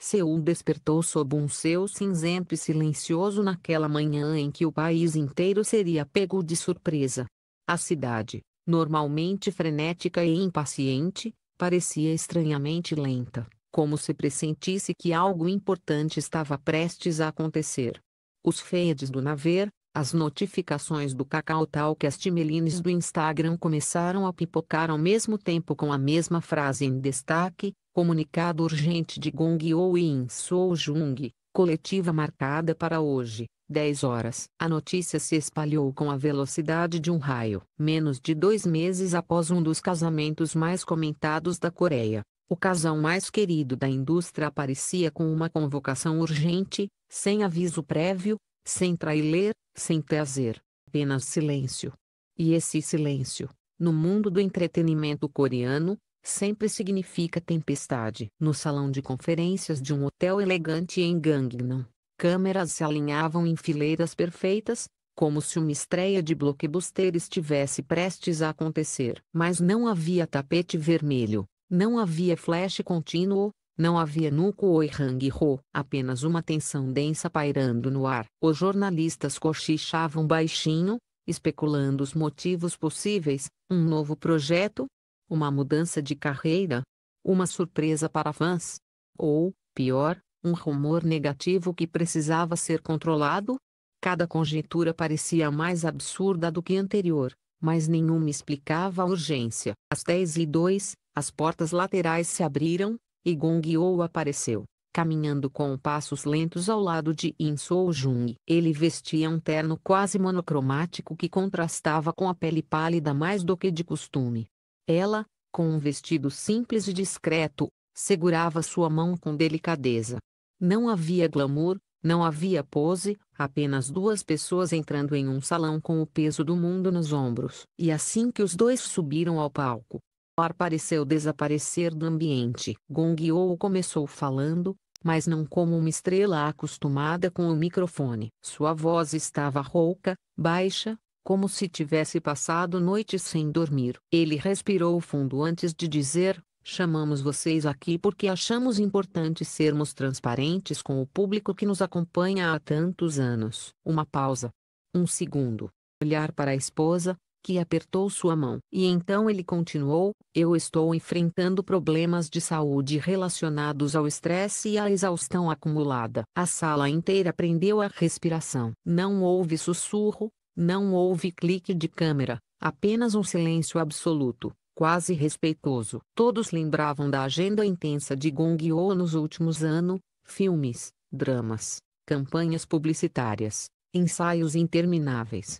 Seul despertou sob um céu cinzento e silencioso naquela manhã em que o país inteiro seria pego de surpresa. A cidade, normalmente frenética e impaciente, parecia estranhamente lenta, como se pressentisse que algo importante estava prestes a acontecer. Os feeds do Naver, as notificações do KakaoTalk e as timelines do Instagram começaram a pipocar ao mesmo tempo com a mesma frase em destaque: comunicado urgente de Gong Yoo e In Soo-jung, coletiva marcada para hoje, 10 horas. A notícia se espalhou com a velocidade de um raio. Menos de 2 meses após um dos casamentos mais comentados da Coreia, o casal mais querido da indústria aparecia com uma convocação urgente, sem aviso prévio, sem trailer, sem teaser, apenas silêncio. E esse silêncio, no mundo do entretenimento coreano, sempre significa tempestade. No salão de conferências de um hotel elegante em Gangnam, câmeras se alinhavam em fileiras perfeitas, como se uma estreia de blockbuster estivesse prestes a acontecer. Mas não havia tapete vermelho, não havia flash contínuo, não havia nuco ou hang-ho, apenas uma tensão densa pairando no ar. Os jornalistas cochichavam baixinho, especulando os motivos possíveis: um novo projeto, uma mudança de carreira, uma surpresa para fãs, ou, pior, um rumor negativo que precisava ser controlado. Cada conjectura parecia mais absurda do que a anterior, mas nenhuma explicava a urgência. Às 10h02, as portas laterais se abriram, e Gong Yoo apareceu, caminhando com passos lentos ao lado de In Soo-jung. Ele vestia um terno quase monocromático que contrastava com a pele pálida mais do que de costume. Ela, com um vestido simples e discreto, segurava sua mão com delicadeza. Não havia glamour, não havia pose, apenas duas pessoas entrando em um salão com o peso do mundo nos ombros. E assim que os dois subiram ao palco, o ar pareceu desaparecer do ambiente. Gong Yoo começou falando, mas não como uma estrela acostumada com o microfone. Sua voz estava rouca, baixa, como se tivesse passado noites sem dormir. Ele respirou fundo antes de dizer: chamamos vocês aqui porque achamos importante sermos transparentes com o público que nos acompanha há tantos anos. Uma pausa. Um segundo. Olhar para a esposa, que apertou sua mão. E então ele continuou: eu estou enfrentando problemas de saúde relacionados ao estresse e à exaustão acumulada. A sala inteira prendeu a respiração. Não houve sussurro, não houve clique de câmera, apenas um silêncio absoluto, quase respeitoso. Todos lembravam da agenda intensa de Gong Yoo nos últimos anos: filmes, dramas, campanhas publicitárias, ensaios intermináveis,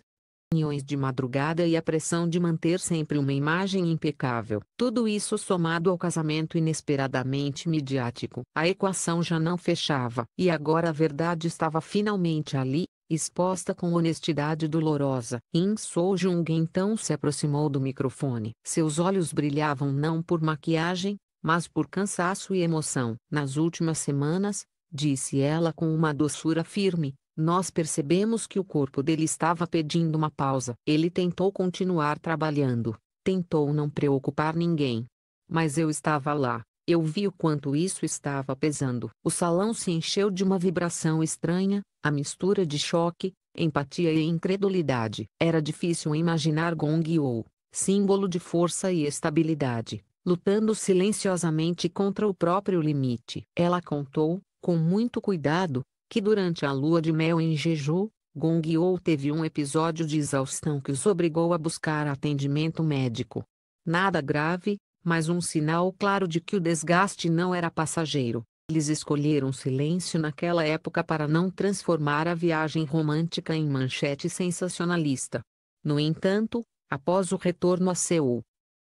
reuniões de madrugada e a pressão de manter sempre uma imagem impecável. Tudo isso somado ao casamento inesperadamente midiático. A equação já não fechava. E agora a verdade estava finalmente ali, exposta com honestidade dolorosa. In Soo-jung então se aproximou do microfone. Seus olhos brilhavam não por maquiagem, mas por cansaço e emoção. Nas últimas semanas, disse ela com uma doçura firme, nós percebemos que o corpo dele estava pedindo uma pausa. Ele tentou continuar trabalhando, tentou não preocupar ninguém. Mas eu estava lá, eu vi o quanto isso estava pesando. O salão se encheu de uma vibração estranha, a mistura de choque, empatia e incredulidade. Era difícil imaginar Gong Yoo, símbolo de força e estabilidade, lutando silenciosamente contra o próprio limite. Ela contou, com muito cuidado, que durante a lua de mel em Jeju, Gong Yoo teve um episódio de exaustão que os obrigou a buscar atendimento médico. Nada grave, mas um sinal claro de que o desgaste não era passageiro. Eles escolheram silêncio naquela época para não transformar a viagem romântica em manchete sensacionalista. No entanto, após o retorno a Seul, os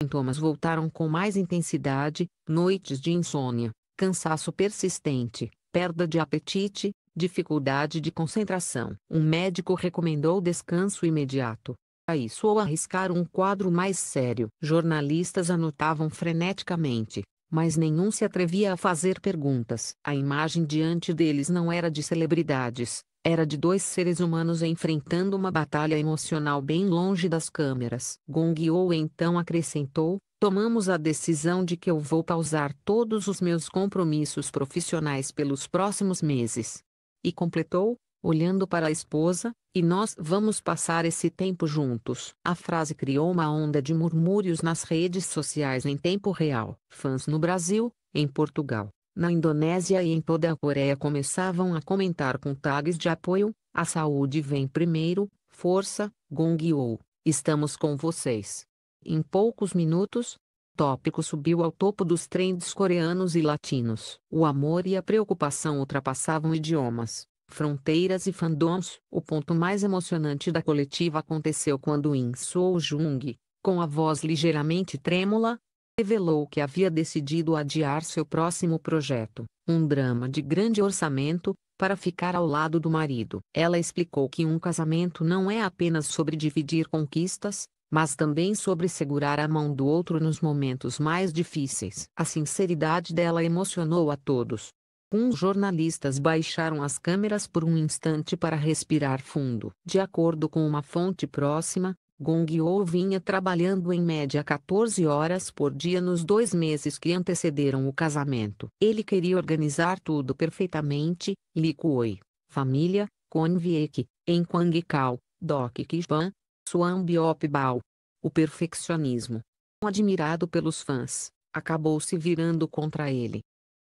sintomas voltaram com mais intensidade: noites de insônia, cansaço persistente, perda de apetite, dificuldade de concentração. Um médico recomendou descanso imediato. A isso ou arriscar um quadro mais sério. Jornalistas anotavam freneticamente, mas nenhum se atrevia a fazer perguntas. A imagem diante deles não era de celebridades, era de dois seres humanos enfrentando uma batalha emocional bem longe das câmeras. Gong Yoo então acrescentou, Tomamos a decisão de que eu vou pausar todos os meus compromissos profissionais pelos próximos meses. E completou, olhando para a esposa, e nós vamos passar esse tempo juntos. A frase criou uma onda de murmúrios nas redes sociais em tempo real. Fãs no Brasil, em Portugal, na Indonésia e em toda a Coreia começavam a comentar com tags de apoio: "A saúde vem primeiro, força, Gong-yoo, estamos com vocês." Em poucos minutos, o tópico subiu ao topo dos trends coreanos e latinos. O amor e a preocupação ultrapassavam idiomas, fronteiras e fandoms. O ponto mais emocionante da coletiva aconteceu quando In Soo-jung, com a voz ligeiramente trêmula, revelou que havia decidido adiar seu próximo projeto, um drama de grande orçamento, para ficar ao lado do marido. Ela explicou que um casamento não é apenas sobre dividir conquistas, mas também sobre segurar a mão do outro nos momentos mais difíceis. A sinceridade dela emocionou a todos. Uns jornalistas baixaram as câmeras por um instante para respirar fundo. De acordo com uma fonte próxima, Gong-yoo vinha trabalhando em média 14 horas por dia nos 2 meses que antecederam o casamento. Ele queria organizar tudo perfeitamente: Lee Kwon, família, Kwon Viek, em Kwangkao, Dok Ki-ban, Suan Biop-bao. O perfeccionismo, admirado pelos fãs, acabou se virando contra ele.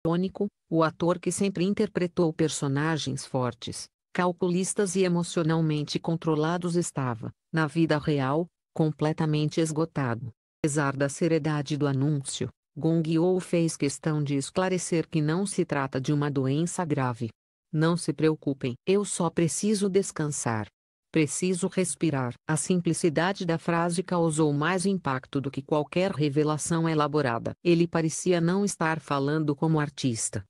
Irônico, o ator que sempre interpretou personagens fortes, calculistas e emocionalmente controlados estava, na vida real, completamente esgotado. Apesar da seriedade do anúncio, Gong-yoo fez questão de esclarecer que não se trata de uma doença grave. "Não se preocupem, eu só preciso descansar. Preciso respirar." A simplicidade da frase causou mais impacto do que qualquer revelação elaborada. Ele parecia não estar falando como artista,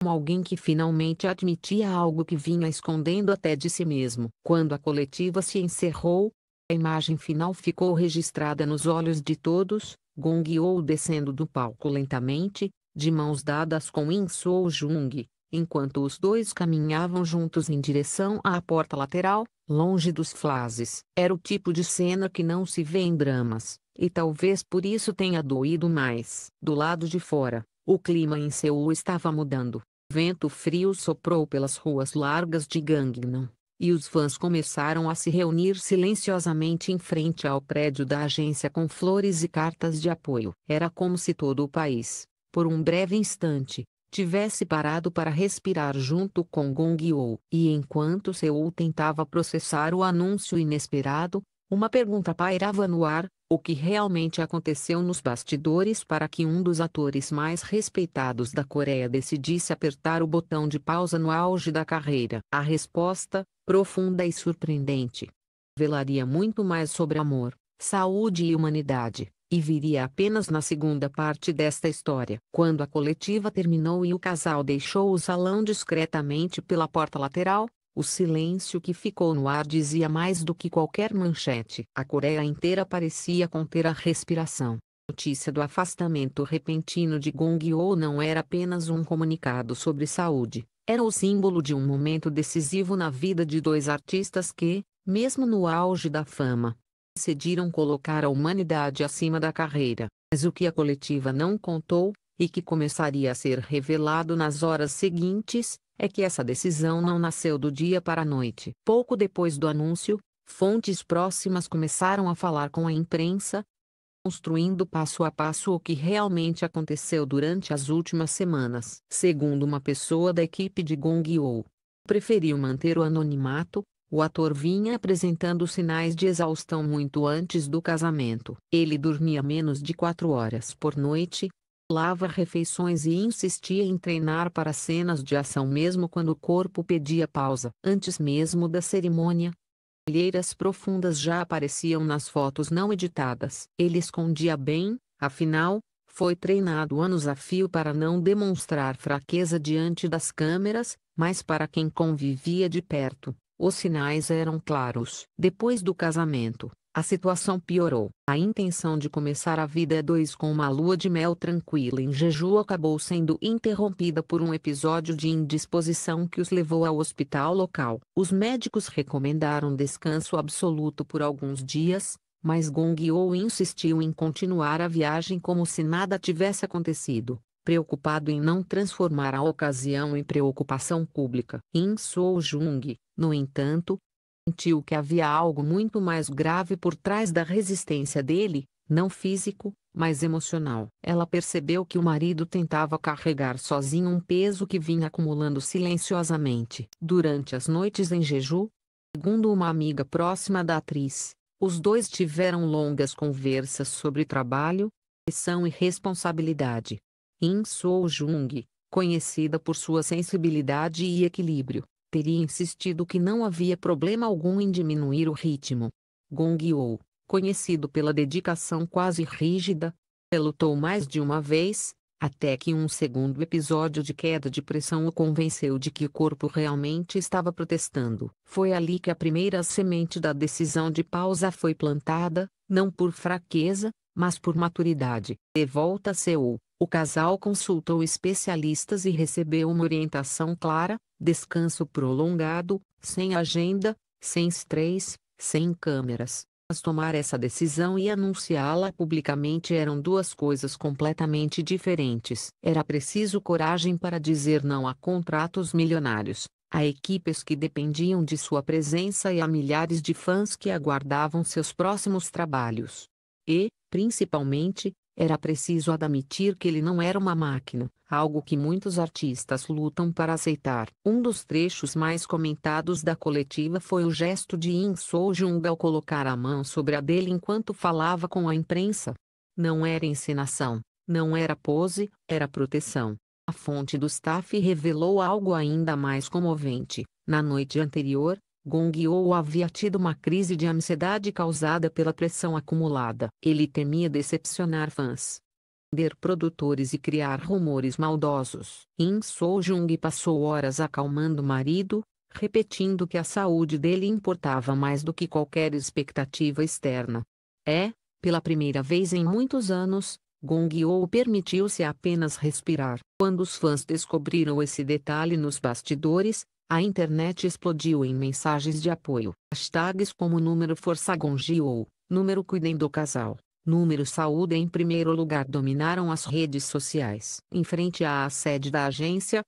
como alguém que finalmente admitia algo que vinha escondendo até de si mesmo. Quando a coletiva se encerrou, a imagem final ficou registrada nos olhos de todos: Gong-yoo descendo do palco lentamente, de mãos dadas com In Soo-jung, enquanto os dois caminhavam juntos em direção à porta lateral, longe dos flashes. Era o tipo de cena que não se vê em dramas, e talvez por isso tenha doído mais. Do lado de fora, o clima em Seul estava mudando. Vento frio soprou pelas ruas largas de Gangnam, e os fãs começaram a se reunir silenciosamente em frente ao prédio da agência com flores e cartas de apoio. Era como se todo o país, por um breve instante, tivesse parado para respirar junto com Gong-yoo. E enquanto Seul tentava processar o anúncio inesperado, uma pergunta pairava no ar: o que realmente aconteceu nos bastidores para que um dos atores mais respeitados da Coreia decidisse apertar o botão de pausa no auge da carreira? A resposta, profunda e surpreendente, revelaria muito mais sobre amor, saúde e humanidade, e viria apenas na segunda parte desta história. Quando a coletiva terminou e o casal deixou o salão discretamente pela porta lateral, o silêncio que ficou no ar dizia mais do que qualquer manchete. A Coreia inteira parecia conter a respiração. A notícia do afastamento repentino de Gong-yoo não era apenas um comunicado sobre saúde, era o símbolo de um momento decisivo na vida de dois artistas que, mesmo no auge da fama, decidiram colocar a humanidade acima da carreira. Mas o que a coletiva não contou, e que começaria a ser revelado nas horas seguintes, é que essa decisão não nasceu do dia para a noite. Pouco depois do anúncio, fontes próximas começaram a falar com a imprensa, construindo passo a passo o que realmente aconteceu durante as últimas semanas. Segundo uma pessoa da equipe de Gong-yoo, preferiu manter o anonimato. O ator vinha apresentando sinais de exaustão muito antes do casamento. Ele dormia menos de 4 horas por noite, pulava refeições e insistia em treinar para cenas de ação mesmo quando o corpo pedia pausa. Antes mesmo da cerimônia, olheiras profundas já apareciam nas fotos não editadas. Ele escondia bem, afinal, foi treinado anos a fio para não demonstrar fraqueza diante das câmeras, mas para quem convivia de perto, os sinais eram claros. Depois do casamento, a situação piorou. A intenção de começar a vida a dois com uma lua de mel tranquila em Jeju acabou sendo interrompida por um episódio de indisposição que os levou ao hospital local. Os médicos recomendaram descanso absoluto por alguns dias, Mas Gong-yoo insistiu em continuar a viagem como se nada tivesse acontecido, preocupado em não transformar a ocasião em preocupação pública. In Soo-jung, no entanto, sentiu que havia algo muito mais grave por trás da resistência dele, não físico, mas emocional. Ela percebeu que o marido tentava carregar sozinho um peso que vinha acumulando silenciosamente. Durante as noites em Jeju, segundo uma amiga próxima da atriz, os dois tiveram longas conversas sobre trabalho, pressão e responsabilidade. In Soo-jung, conhecida por sua sensibilidade e equilíbrio, teria insistido que não havia problema algum em diminuir o ritmo. Gong-yoo, conhecido pela dedicação quase rígida, relutou mais de uma vez, até que um segundo episódio de queda de pressão o convenceu de que o corpo realmente estava protestando. Foi ali que a primeira semente da decisão de pausa foi plantada, não por fraqueza, mas por maturidade. De volta a Seul, o casal consultou especialistas e recebeu uma orientação clara: descanso prolongado, sem agenda, sem estresse, sem câmeras. Mas tomar essa decisão e anunciá-la publicamente eram duas coisas completamente diferentes. Era preciso coragem para dizer não a contratos milionários, a equipes que dependiam de sua presença e a milhares de fãs que aguardavam seus próximos trabalhos. E, principalmente, era preciso admitir que ele não era uma máquina, algo que muitos artistas lutam para aceitar. Um dos trechos mais comentados da coletiva foi o gesto de In Soo-jung ao colocar a mão sobre a dele enquanto falava com a imprensa. Não era encenação, não era pose, era proteção. A fonte do staff revelou algo ainda mais comovente. Na noite anterior, Gong-yoo havia tido uma crise de ansiedade causada pela pressão acumulada. Ele temia decepcionar fãs, vender produtores e criar rumores maldosos. In Soo-jung passou horas acalmando o marido, repetindo que a saúde dele importava mais do que qualquer expectativa externa. Pela primeira vez em muitos anos, Gong-yoo permitiu-se apenas respirar. Quando os fãs descobriram esse detalhe nos bastidores, a internet explodiu em mensagens de apoio. Hashtags como número Força Gong-yoo, número Cuidem do Casal, número Saúde em primeiro lugar dominaram as redes sociais. Em frente à sede da agência,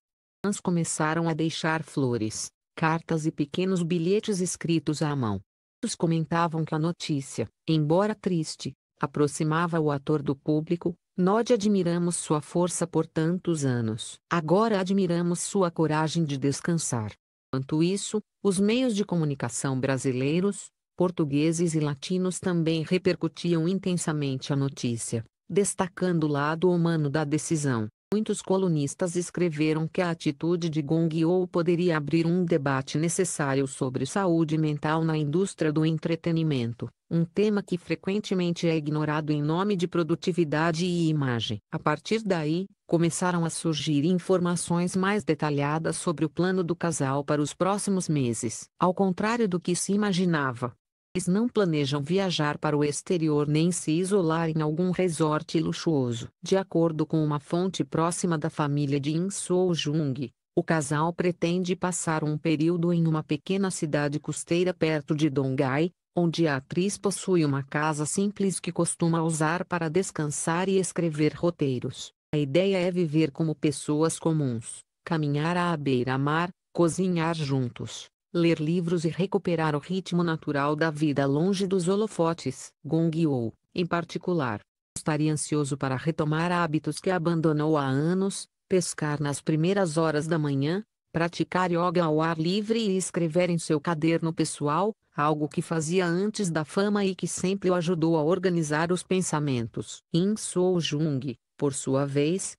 fãs começaram a deixar flores, cartas e pequenos bilhetes escritos à mão. Muitos comentavam que a notícia, embora triste, aproximava o ator do público. Nós admiramos sua força por tantos anos. Agora admiramos sua coragem de descansar. Enquanto isso, os meios de comunicação brasileiros, portugueses e latinos também repercutiam intensamente a notícia, destacando o lado humano da decisão. Muitos colunistas escreveram que a atitude de Gong-yoo poderia abrir um debate necessário sobre saúde mental na indústria do entretenimento, um tema que frequentemente é ignorado em nome de produtividade e imagem. A partir daí, começaram a surgir informações mais detalhadas sobre o plano do casal para os próximos meses. Ao contrário do que se imaginava, eles não planejam viajar para o exterior nem se isolar em algum resort luxuoso. De acordo com uma fonte próxima da família de In Soo-jung, o casal pretende passar um período em uma pequena cidade costeira perto de Donghae, onde a atriz possui uma casa simples que costuma usar para descansar e escrever roteiros. A ideia é viver como pessoas comuns, caminhar à beira-mar, cozinhar juntos, ler livros e recuperar o ritmo natural da vida longe dos holofotes. Gong-yoo, em particular, estaria ansioso para retomar hábitos que abandonou há anos, pescar nas primeiras horas da manhã, praticar yoga ao ar livre e escrever em seu caderno pessoal, algo que fazia antes da fama e que sempre o ajudou a organizar os pensamentos. In Soo-jung, por sua vez,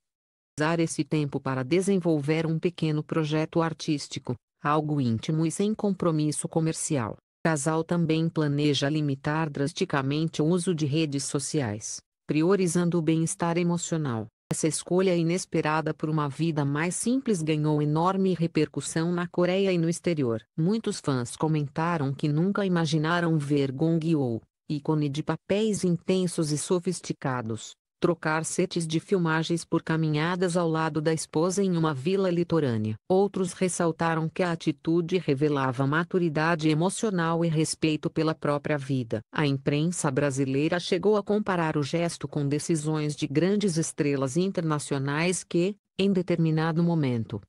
usar esse tempo para desenvolver um pequeno projeto artístico, algo íntimo e sem compromisso comercial. O casal também planeja limitar drasticamente o uso de redes sociais, priorizando o bem-estar emocional. Essa escolha inesperada por uma vida mais simples ganhou enorme repercussão na Coreia e no exterior. Muitos fãs comentaram que nunca imaginaram ver Gong-yoo, ícone de papéis intensos e sofisticados, trocar sets de filmagens por caminhadas ao lado da esposa em uma vila litorânea. Outros ressaltaram que a atitude revelava maturidade emocional e respeito pela própria vida. A imprensa brasileira chegou a comparar o gesto com decisões de grandes estrelas internacionais que, em determinado momento,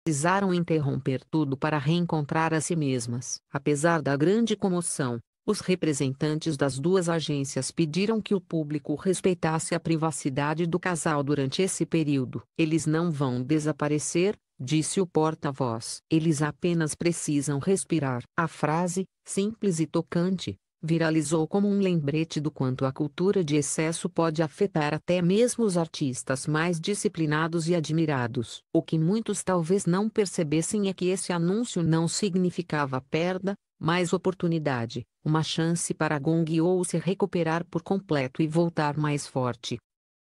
precisaram interromper tudo para reencontrar a si mesmas. Apesar da grande comoção, os representantes das duas agências pediram que o público respeitasse a privacidade do casal durante esse período. Eles não vão desaparecer, disse o porta-voz. Eles apenas precisam respirar. A frase, simples e tocante, viralizou como um lembrete do quanto a cultura de excesso pode afetar até mesmo os artistas mais disciplinados e admirados. O que muitos talvez não percebessem é que esse anúncio não significava perda, mais oportunidade, uma chance para Gong Yoo se recuperar por completo e voltar mais forte.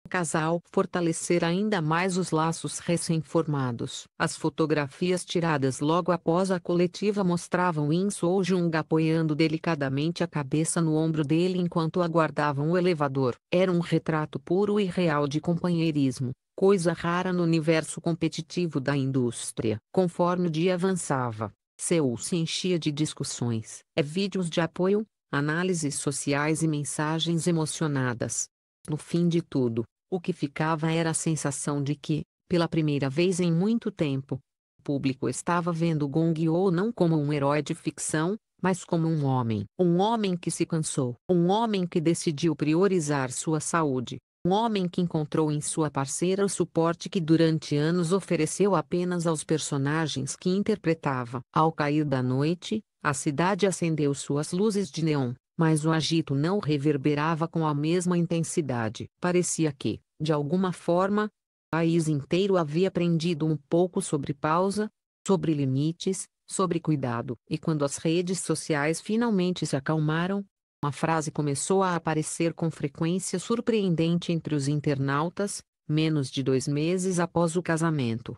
O casal fortalecer ainda mais os laços recém-formados. As fotografias tiradas logo após a coletiva mostravam In Soo-jung apoiando delicadamente a cabeça no ombro dele enquanto aguardavam o elevador. Era um retrato puro e real de companheirismo, coisa rara no universo competitivo da indústria. Conforme o dia avançava, Seul se enchia de discussões, vídeos de apoio, análises sociais e mensagens emocionadas. No fim de tudo, o que ficava era a sensação de que, pela primeira vez em muito tempo, o público estava vendo Gong Yoo não como um herói de ficção, mas como um homem. Um homem que se cansou. Um homem que decidiu priorizar sua saúde. Um homem que encontrou em sua parceira o suporte que durante anos ofereceu apenas aos personagens que interpretava. Ao cair da noite, a cidade acendeu suas luzes de neon, mas o agito não reverberava com a mesma intensidade. Parecia que, de alguma forma, o país inteiro havia aprendido um pouco sobre pausa, sobre limites, sobre cuidado. E quando as redes sociais finalmente se acalmaram, uma frase começou a aparecer com frequência surpreendente entre os internautas, menos de 2 meses após o casamento.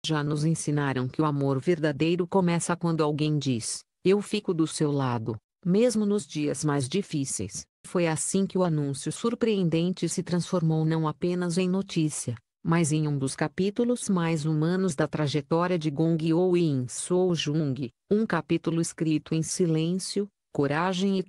Já nos ensinaram que o amor verdadeiro começa quando alguém diz: "Eu fico do seu lado", mesmo nos dias mais difíceis. Foi assim que o anúncio surpreendente se transformou não apenas em notícia, mas em um dos capítulos mais humanos da trajetória de Gong Yoo e In Soo-jung, um capítulo escrito em silêncio, coragem e